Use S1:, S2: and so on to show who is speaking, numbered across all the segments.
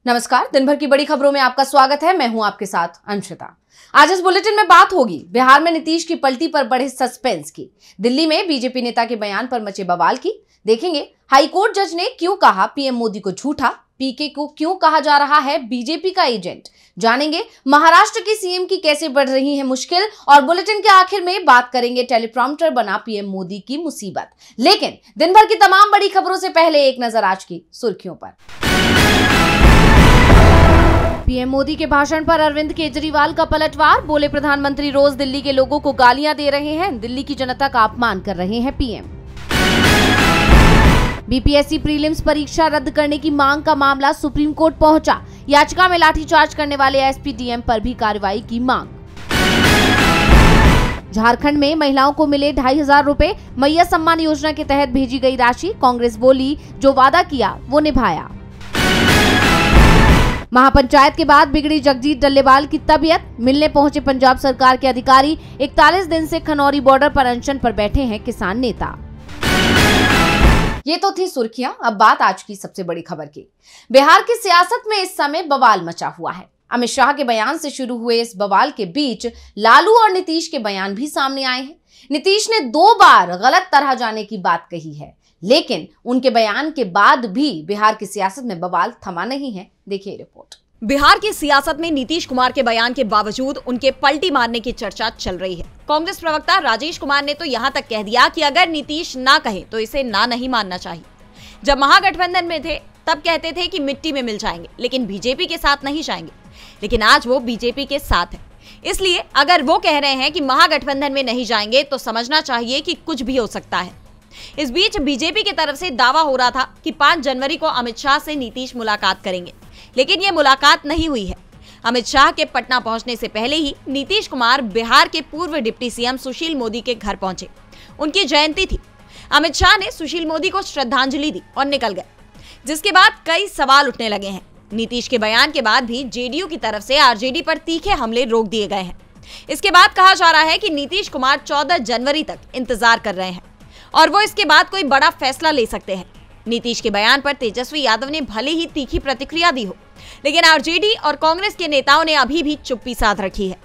S1: नमस्कार, दिन भर की बड़ी खबरों में आपका स्वागत है। मैं हूं आपके साथ अंशिता। आज इस बुलेटिन में बात होगी बिहार में नीतीश की पलटी पर बढ़े सस्पेंस की, दिल्ली में बीजेपी नेता के बयान पर मचे बवाल की, देखेंगे हाईकोर्ट जज ने क्यों कहा पीएम मोदी को झूठा, पीके को क्यों कहा जा रहा है बीजेपी का एजेंट, जानेंगे महाराष्ट्र की सीएम की कैसे बढ़ रही है मुश्किल, और बुलेटिन के आखिर में बात करेंगे टेलीप्रॉम्प्टर बना पीएम मोदी की मुसीबत। लेकिन दिन भर की तमाम बड़ी खबरों से पहले एक नजर आज की सुर्खियों पर। पीएम मोदी के भाषण पर अरविंद केजरीवाल का पलटवार, बोले प्रधानमंत्री रोज दिल्ली के लोगों को गालियां दे रहे हैं, दिल्ली की जनता का अपमान कर रहे हैं पीएम। बीपीएससी प्रीलिम्स परीक्षा रद्द करने की मांग का मामला सुप्रीम कोर्ट पहुंचा, याचिका में लाठीचार्ज करने वाले एसपी डीएम पर भी कार्रवाई की मांग। झारखंड में महिलाओं को मिले 2500 रुपए, मैया सम्मान योजना के तहत भेजी गई राशि, कांग्रेस बोली जो वादा किया वो निभाया। महापंचायत के बाद बिगड़ी जगजीत डल्लेवाल की तबीयत, मिलने पहुंचे पंजाब सरकार के अधिकारी, 41 दिन से खनौरी बॉर्डर पर अनशन पर बैठे हैं किसान नेता। ये तो थी सुर्खियां, अब बात आज की सबसे बड़ी खबर की। बिहार की सियासत में इस समय बवाल मचा हुआ है। अमित शाह के बयान से शुरू हुए इस बवाल के बीच लालू और नीतीश के बयान भी सामने आए हैं। नीतीश ने 2 बार गलत तरह जाने की बात कही है, लेकिन उनके बयान के बाद भी बिहार की सियासत में बवाल थमा नहीं है। देखिए रिपोर्ट।
S2: बिहार की सियासत में नीतीश कुमार के बयान के बावजूद उनके पलटी मारने की चर्चा चल रही है। कांग्रेस प्रवक्ता राजेश कुमार ने तो यहां तक कह दिया कि अगर नीतीश ना कहे तो इसे ना नहीं मानना चाहिए। जब महागठबंधन में थे तब कहते थे कि मिट्टी में मिल जाएंगे, लेकिन बीजेपी के साथ नहीं जाएंगे, लेकिन आज वो बीजेपी के साथ है। इसलिए अगर वो कह रहे हैं कि महागठबंधन में नहीं जाएंगे तो समझना चाहिए कि कुछ भी हो सकता है। इस बीच बीजेपी की तरफ से दावा हो रहा था कि 5 जनवरी को अमित शाह से नीतीश मुलाकात करेंगे, लेकिन ये मुलाकात नहीं हुई है। अमित शाह के पटना पहुंचने से पहले ही नीतीश कुमार बिहार के पूर्व डिप्टी सीएम सुशील मोदी के घर पहुंचे। उनकी जयंती थी। अमित शाह ने सुशील मोदी को श्रद्धांजलि दी और निकल गए, जिसके बाद कई सवाल उठने लगे हैं। नीतीश के बयान के बाद भी जेडीयू की तरफ से आरजेडी पर तीखे हमले रोक दिए गए हैं। इसके बाद कहा जा रहा है कि नीतीश कुमार 14 जनवरी तक इंतजार कर रहे हैं और वो इसके बाद कोई बड़ा फैसला ले सकते हैं। नीतीश के बयान पर तेजस्वी यादव ने भले ही तीखी प्रतिक्रिया दी हो, लेकिन आरजेडी और कांग्रेस के नेताओं ने अभी भी चुप्पी साध रखी है।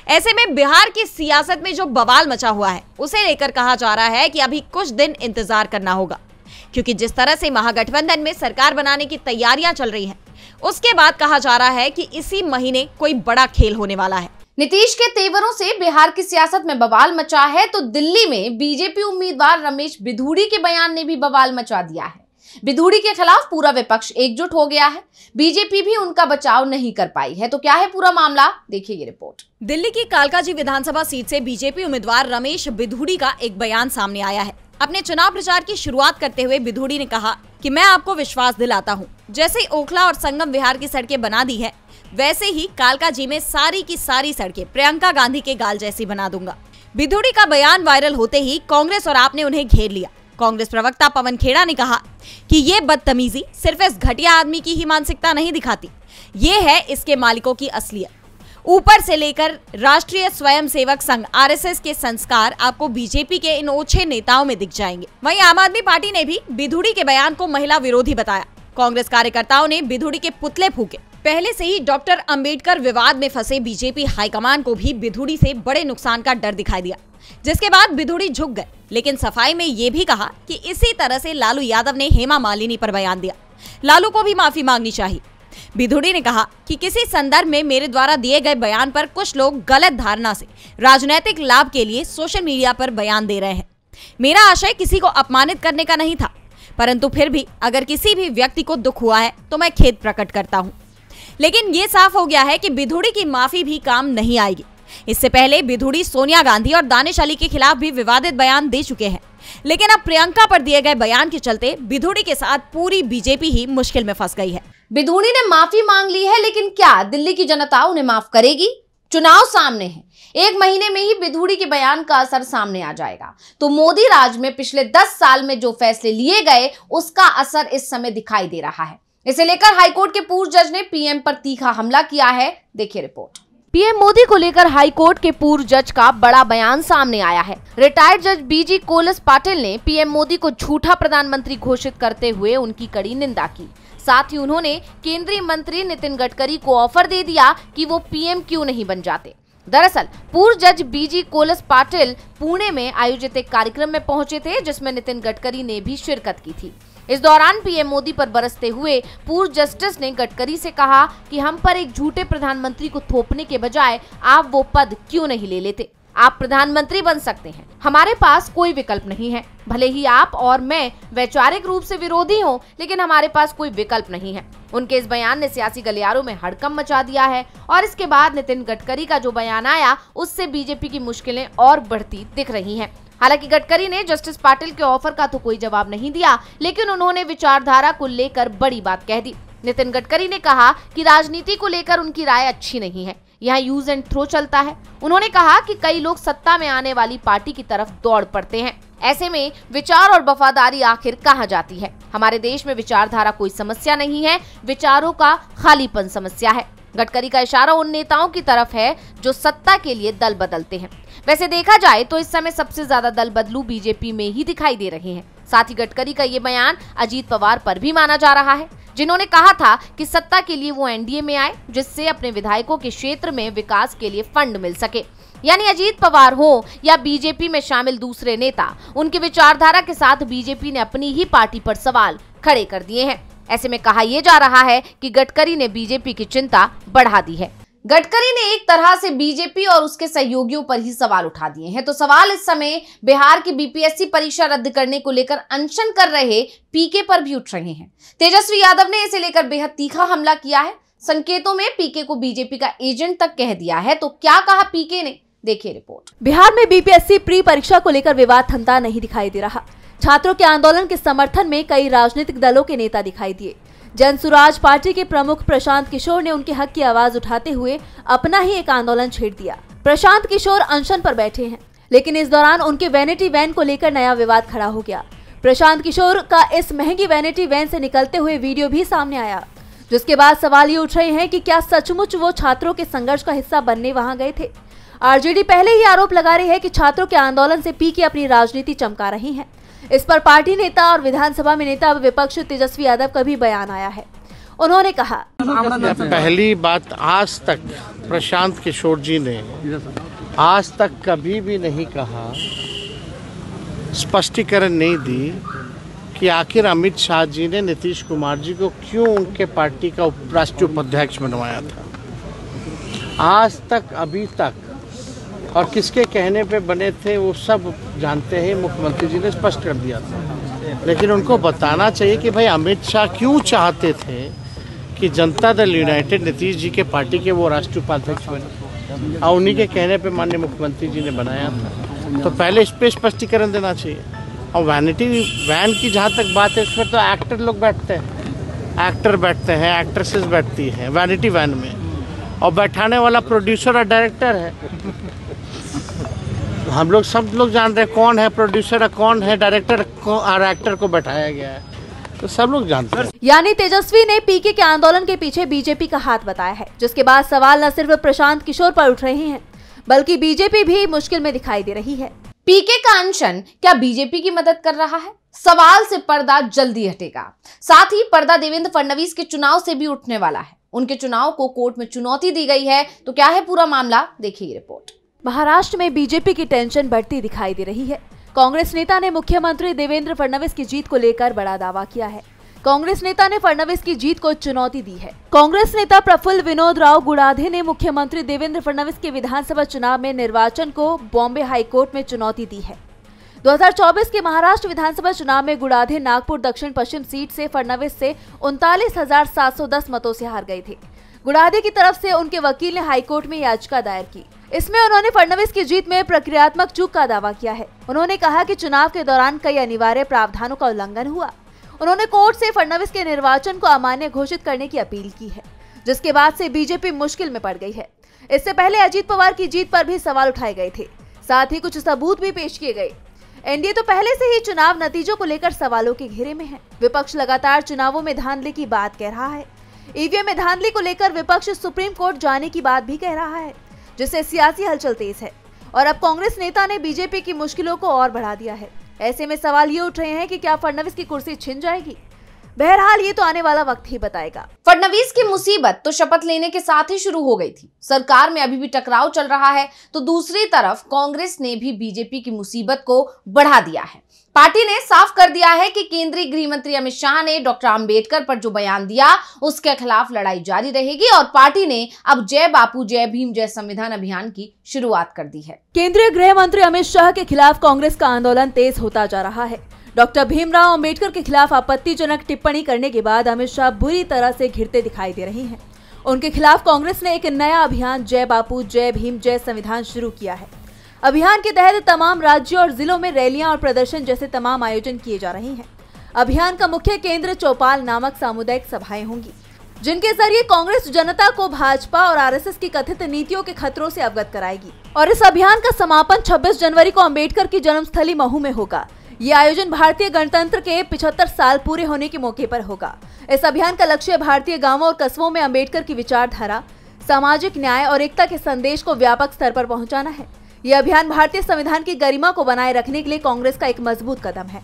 S2: ऐसे में बिहार की सियासत में जो बवाल मचा हुआ है उसे लेकर कहा जा रहा है कि अभी कुछ दिन इंतजार करना होगा, क्योंकि जिस तरह से महागठबंधन में सरकार बनाने की तैयारियां चल रही हैं, उसके बाद कहा जा रहा है कि इसी महीने कोई बड़ा खेल होने वाला है।
S1: नीतीश के तेवरों से बिहार की सियासत में बवाल मचा है तो दिल्ली में बीजेपी उम्मीदवार रमेश बिधूड़ी के बयान ने भी बवाल मचा दिया है। बिधूड़ी के खिलाफ पूरा विपक्ष एकजुट हो गया है, बीजेपी भी उनका बचाव नहीं कर पाई है। तो क्या है पूरा मामला, देखिए ये रिपोर्ट।
S2: दिल्ली की कालकाजी विधानसभा सीट से बीजेपी उम्मीदवार रमेश बिधूड़ी का एक बयान सामने आया है। अपने चुनाव प्रचार की शुरुआत करते हुए बिधूड़ी ने कहा कि मैं आपको विश्वास दिलाता हूँ, जैसे ओखला और संगम विहार की सड़कें बना दी है, वैसे ही कालकाजी में सारी की सारी सड़कें प्रियंका गांधी के गाल जैसी बना दूंगा। बिधूड़ी का बयान वायरल होते ही कांग्रेस और आप ने उन्हें घेर लिया। कांग्रेस प्रवक्ता पवन खेड़ा ने कहा कि ये बदतमीजी सिर्फ इस घटिया आदमी की ही मानसिकता नहीं दिखाती, ये है इसके मालिकों की असलियत। ऊपर से लेकर राष्ट्रीय स्वयंसेवक संघ आरएसएस के संस्कार आपको बीजेपी के इन ओछे नेताओं में दिख जाएंगे। वहीं आम आदमी पार्टी ने भी बिधूड़ी के बयान को महिला विरोधी बताया। कांग्रेस कार्यकर्ताओं ने बिधूड़ी के पुतले फूके। पहले से ही डॉक्टर अंबेडकर विवाद में फंसे बीजेपी हाईकमान को भी बिधूड़ी से बड़े नुकसान का डर दिखाई दिया, जिसके बाद बिधूड़ी झुक गए। लेकिन सफाई में ये भी कहा कि इसी तरह से लालू यादव ने हेमा मालिनी पर बयान दिया, लालू को भी माफी मांगनी चाहिए। बिधूड़ी ने कहा कि किसी संदर्भ में मेरे द्वारा दिए गए बयान पर कुछ लोग गलत धारणा से राजनीतिक लाभ के लिए सोशल मीडिया पर बयान दे रहे हैं। मेरा आशय किसी को अपमानित करने का नहीं था, परंतु फिर भी अगर किसी भी व्यक्ति को दुख हुआ है तो मैं खेद प्रकट करता हूँ। लेकिन ये साफ हो गया है कि बिधूड़ी की माफी भी काम नहीं आएगी। इससे पहले बिधूड़ी सोनिया गांधी और दानिश अली के खिलाफ भी विवादित बयान दे चुके हैं, लेकिन अब प्रियंका पर दिए गए बयान के चलते बिधूड़ी के साथ पूरी बीजेपी ही मुश्किल में फंस गई है।
S1: बिधूड़ी ने माफी मांग ली है, लेकिन क्या दिल्ली की जनता उन्हें माफ करेगी? चुनाव सामने है, 1 महीने में ही बिधूड़ी के बयान का असर सामने आ जाएगा। तो मोदी राज में पिछले 10 साल में जो फैसले लिए गए उसका असर इस समय दिखाई दे रहा है। इसे लेकर हाईकोर्ट के पूर्व जज ने पीएम पर तीखा हमला किया है। देखिए रिपोर्ट। पीएम मोदी को लेकर हाई कोर्ट के पूर्व जज का बड़ा बयान सामने आया है। रिटायर्ड जज बीजी कोलस पाटिल ने पीएम मोदी को झूठा प्रधानमंत्री घोषित करते हुए उनकी कड़ी निंदा की। साथ ही उन्होंने केंद्रीय मंत्री नितिन गडकरी को ऑफर दे दिया कि वो पीएम क्यों नहीं बन जाते। दरअसल पूर्व जज बीजी कोलस पाटिल पुणे में आयोजित एक कार्यक्रम में पहुंचे थे, जिसमें नितिन गडकरी ने भी शिरकत की थी। इस दौरान पीएम मोदी पर बरसते हुए पूर्व जस्टिस ने गडकरी से कहा कि हम पर एक झूठे प्रधानमंत्री को थोपने के बजाय आप वो पद क्यों नहीं ले लेते। आप प्रधानमंत्री बन सकते हैं, हमारे पास कोई विकल्प नहीं है। भले ही आप और मैं वैचारिक रूप से विरोधी हों, लेकिन हमारे पास कोई विकल्प नहीं है। उनके इस बयान ने सियासी गलियारों में हड़कंप मचा दिया है और इसके बाद नितिन गडकरी का जो बयान आया उससे बीजेपी की मुश्किलें और बढ़ती दिख रही हैं। हालांकि गडकरी ने जस्टिस पाटिल के ऑफर का तो कोई जवाब नहीं दिया, लेकिन उन्होंने विचारधारा को लेकर बड़ी बात कह दी। नितिन गडकरी ने कहा कि राजनीति को लेकर उनकी राय अच्छी नहीं है, यहाँ यूज एंड थ्रो चलता है। उन्होंने कहा कि कई लोग सत्ता में आने वाली पार्टी की तरफ दौड़ पड़ते हैं, ऐसे में विचार और वफादारी आखिर कहाँ जाती है। हमारे देश में विचारधारा कोई समस्या नहीं है, विचारों का खालीपन समस्या है। गडकरी का इशारा उन नेताओं की तरफ है जो सत्ता के लिए दल बदलते हैं। वैसे देखा जाए तो इस समय सबसे ज्यादा दल बदलू बीजेपी में ही दिखाई दे रहे हैं। साथ ही गडकरी का ये बयान अजीत पवार पर भी माना जा रहा है, जिन्होंने कहा था कि सत्ता के लिए वो एनडीए में आए, जिससे अपने विधायकों के क्षेत्र में विकास के लिए फंड मिल सके। यानी अजीत पवार हो या बीजेपी में शामिल दूसरे नेता, उनकी विचारधारा के साथ बीजेपी ने अपनी ही पार्टी पर सवाल खड़े कर दिए हैं। ऐसे में कहा यह जा रहा है कि गडकरी ने बीजेपी की चिंता बढ़ा दी है। गडकरी ने एक तरह से बीजेपी और उसके सहयोगियों पर ही सवाल उठा दिए हैं। तो सवाल इस समय बिहार की बीपीएससी परीक्षा रद्द करने को लेकर अनशन कर रहे पीके पर भी उठ रहे हैं। तेजस्वी यादव ने इसे लेकर बेहद तीखा हमला किया है। संकेतों में पीके को बीजेपी का एजेंट तक कह दिया है। तो क्या कहा पीके ने, देखिए रिपोर्ट।
S3: बिहार में बीपीएससी प्री परीक्षा को लेकर विवाद थमता नहीं दिखाई दे रहा। छात्रों के आंदोलन के समर्थन में कई राजनीतिक दलों के नेता दिखाई दिए। जन सुराज पार्टी के प्रमुख प्रशांत किशोर ने उनके हक की आवाज उठाते हुए अपना ही एक आंदोलन छेड़ दिया। प्रशांत किशोर अनशन पर बैठे हैं, लेकिन इस दौरान उनके वैनिटी वैन को लेकर नया विवाद खड़ा हो गया। प्रशांत किशोर का इस महंगी वैनिटी वैन से निकलते हुए वीडियो भी सामने आया, जिसके बाद सवाल ये उठ रहे हैं कि क्या सचमुच वो छात्रों के संघर्ष का हिस्सा बनने वहां गए थे। आरजेडी पहले ही आरोप लगा रही है कि छात्रों के आंदोलन से पीके अपनी राजनीति चमका रही है। इस पर पार्टी नेता और विधानसभा में नेता विपक्ष तेजस्वी यादव का भी बयान आया है। उन्होंने कहा,
S4: पहली बात, आज तक प्रशांत किशोर जी ने आज तक कभी भी नहीं कहा, स्पष्टीकरण नहीं दी कि आखिर अमित शाह जी ने नीतीश कुमार जी को क्यों उनके पार्टी का राष्ट्रीय उपाध्यक्ष बनवाया था। आज तक, अभी तक, और किसके कहने पे बने थे वो सब जानते हैं। मुख्यमंत्री जी ने स्पष्ट कर दिया था, लेकिन उनको बताना चाहिए कि भाई अमित शाह क्यों चाहते थे कि जनता दल यूनाइटेड नीतीश जी के पार्टी के वो राष्ट्रीय उपाध्यक्ष बने, और उन्हीं के कहने पे माननीय मुख्यमंत्री जी ने बनाया था। तो पहले इस पे स्पष्टीकरण देना चाहिए। और वैनिटी वैन की जहाँ तक बात है, इसमें तो एक्टर लोग बैठते हैं, एक्टर बैठते हैं, एक्ट्रेसेस बैठती हैं वैनिटी वैन में, और बैठाने वाला प्रोड्यूसर और डायरेक्टर है। हम लोग सब लोग जान रहे हैं कौन है प्रोड्यूसर, कौन है डायरेक्टर, और एक्टर को बैठाया गया है, तो सब लोग जानते हैं।
S3: यानी तेजस्वी ने पीके के आंदोलन के पीछे बीजेपी का हाथ बताया है, जिसके बाद सवाल न सिर्फ प्रशांत किशोर पर उठ रहे हैं, बल्कि बीजेपी भी मुश्किल में दिखाई दे रही है।
S1: पीके का अनशन क्या बीजेपी की मदद कर रहा है? सवाल से पर्दा जल्दी हटेगा। साथ ही पर्दा देवेंद्र फडणवीस के चुनाव से भी उठने वाला है। उनके चुनाव को कोर्ट में चुनौती दी गई है। तो क्या है पूरा मामला, देखिए रिपोर्ट।
S3: महाराष्ट्र में बीजेपी की टेंशन बढ़ती दिखाई दे रही है। कांग्रेस नेता ने मुख्यमंत्री देवेंद्र फडणवीस की जीत को लेकर बड़ा दावा किया है। कांग्रेस नेता ने फडणवीस की जीत को चुनौती दी है। कांग्रेस नेता प्रफुल्ल विनोद राव गुड़ाधे ने मुख्यमंत्री देवेंद्र फडणवीस के विधानसभा चुनाव में निर्वाचन को बॉम्बे हाईकोर्ट में चुनौती दी है। 2024 के महाराष्ट्र विधानसभा चुनाव में गुड़ाधे नागपुर दक्षिण पश्चिम सीट से फडणवीस से 39,710 मतों से हार गए थे। गुड़ाधे की तरफ से उनके वकील ने हाईकोर्ट में याचिका दायर की। इसमें उन्होंने फडणवीस की जीत में प्रक्रियात्मक चूक का दावा किया है। उन्होंने कहा कि चुनाव के दौरान कई अनिवार्य प्रावधानों का उल्लंघन हुआ। उन्होंने कोर्ट से फडणवीस के निर्वाचन को अमान्य घोषित करने की अपील की है, जिसके बाद से बीजेपी मुश्किल में पड़ गई है। इससे पहले अजीत पवार की जीत पर भी सवाल उठाए गए थे, साथ ही कुछ सबूत भी पेश किए गए। एनडीए तो पहले से ही चुनाव नतीजों को लेकर सवालों के घेरे में है। विपक्ष लगातार चुनावों में धांधली की बात कह रहा है। ईवीएम में धांधली को लेकर विपक्ष सुप्रीम कोर्ट जाने की बात भी कह रहा है, जिससे सियासी हलचल तेज है और अब कांग्रेस नेता ने बीजेपी की मुश्किलों को और बढ़ा दिया है। ऐसे में सवाल ये उठ रहे हैं कि क्या फडणवीस की कुर्सी छिन जाएगी। बहरहाल ये तो आने वाला वक्त ही बताएगा।
S1: फडणवीस की मुसीबत तो शपथ लेने के साथ ही शुरू हो गई थी। सरकार में अभी भी टकराव चल रहा है, तो दूसरी तरफ कांग्रेस ने भी बीजेपी की मुसीबत को बढ़ा दिया है। पार्टी ने साफ कर दिया है कि केंद्रीय गृह मंत्री अमित शाह ने डॉक्टर अंबेडकर पर जो बयान दिया उसके खिलाफ लड़ाई जारी रहेगी और पार्टी ने अब जय बापू जय भीम जय संविधान अभियान की शुरुआत कर दी है।
S3: केंद्रीय गृह मंत्री अमित शाह के खिलाफ कांग्रेस का आंदोलन तेज होता जा रहा है। डॉक्टर भीमराव अंबेडकर के खिलाफ आपत्तिजनक टिप्पणी करने के बाद अमित शाह बुरी तरह से घिरते दिखाई दे रहे हैं। उनके खिलाफ कांग्रेस ने एक नया अभियान जय बापू जय भीम जय संविधान शुरू किया है। अभियान के तहत तमाम राज्यों और जिलों में रैलियां और प्रदर्शन जैसे तमाम आयोजन किए जा रहे हैं। अभियान का मुख्य केंद्र चौपाल नामक सामुदायिक सभाएं होंगी, जिनके जरिए कांग्रेस जनता को भाजपा और आरएसएस की कथित नीतियों के खतरों से अवगत कराएगी। और इस अभियान का समापन 26 जनवरी को अंबेडकर की जन्मस्थली महू में होगा। ये आयोजन भारतीय गणतंत्र के 75 साल पूरे होने के मौके पर होगा। इस अभियान का लक्ष्य भारतीय गांवों और कस्बों में अंबेडकर की विचारधारा, सामाजिक न्याय और एकता के संदेश को व्यापक स्तर पर पहुंचाना है। यह अभियान भारतीय संविधान की गरिमा को बनाए रखने के लिए कांग्रेस का एक मजबूत कदम है।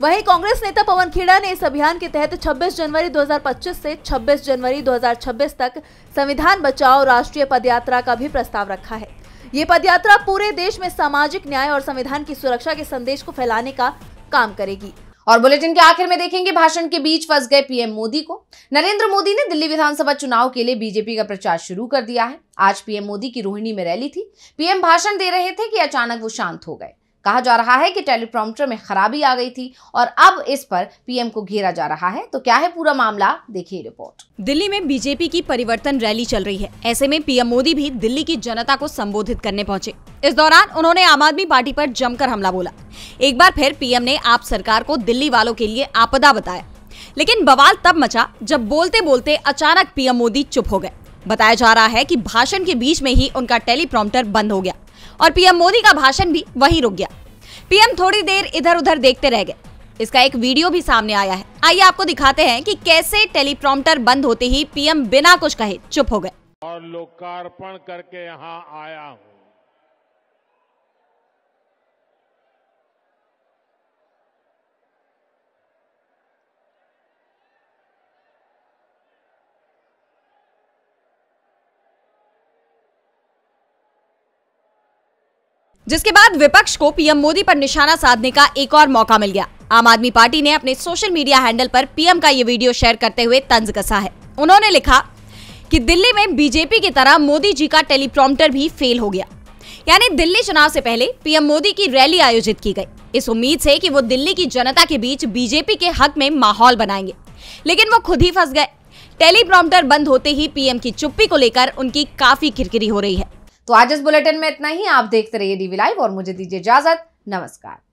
S3: वहीं कांग्रेस नेता पवन खेड़ा ने इस अभियान के तहत 26 जनवरी 2025 से 26 जनवरी 2026 तक संविधान बचाओ राष्ट्रीय पदयात्रा का भी प्रस्ताव रखा है। ये पदयात्रा पूरे देश में सामाजिक न्याय और संविधान की सुरक्षा के संदेश को फैलाने का काम करेगी।
S1: और बुलेटिन के आखिर में देखेंगे भाषण के बीच फंस गए पीएम मोदी को। नरेंद्र मोदी ने दिल्ली विधानसभा चुनाव के लिए बीजेपी का प्रचार शुरू कर दिया है। आज पीएम मोदी की रोहिणी में रैली थी। पीएम भाषण दे रहे थे कि अचानक वो शांत हो गए। कहा जा रहा है कि टेलीप्रॉम्प्टर में खराबी आ गई थी और अब इस पर पीएम को घेरा जा रहा है। तो क्या है पूरा मामला, देखिए रिपोर्ट।
S2: दिल्ली में बीजेपी की परिवर्तन रैली चल रही है। ऐसे में पीएम मोदी भी दिल्ली की जनता को संबोधित करने पहुंचे। इस दौरान उन्होंने आम आदमी पार्टी पर जमकर हमला बोला। एक बार फिर पीएम ने आप सरकार को दिल्ली वालों के लिए आपदा बताया। लेकिन बवाल तब मचा जब बोलते बोलते अचानक पीएम मोदी चुप हो गए। बताया जा रहा है कि भाषण के बीच में ही उनका टेलीप्रॉम्प्टर बंद हो गया और पीएम मोदी का भाषण भी वहीं रुक गया। पीएम थोड़ी देर इधर उधर देखते रह गए। इसका एक वीडियो भी सामने आया है। आइए आपको दिखाते हैं कि कैसे टेलीप्रॉम्प्टर बंद होते ही पीएम बिना कुछ कहे चुप हो गए।
S5: और लोकार्पण करके यहाँ आया हूँ।
S2: जिसके बाद विपक्ष को पीएम मोदी पर निशाना साधने का एक और मौका मिल गया। आम आदमी पार्टी ने अपने सोशल मीडिया हैंडल पर पीएम का ये वीडियो शेयर करते हुए तंज कसा है। उन्होंने लिखा कि दिल्ली में बीजेपी की तरह मोदी जी का टेलीप्रॉम्प्टर भी फेल हो गया। यानी दिल्ली चुनाव से पहले पीएम मोदी की रैली आयोजित की गई, इस उम्मीद से कि वो दिल्ली की जनता के बीच बीजेपी के हक में माहौल बनाएंगे, लेकिन वो खुद ही फंस गए। टेलीप्रॉम्प्टर बंद होते ही पीएम की चुप्पी को लेकर उनकी काफी किरकिरी हो रही है।
S1: तो आज इस बुलेटिन में इतना ही। आप देखते रहिए डीवी लाइव और मुझे दीजिए इजाजत। नमस्कार।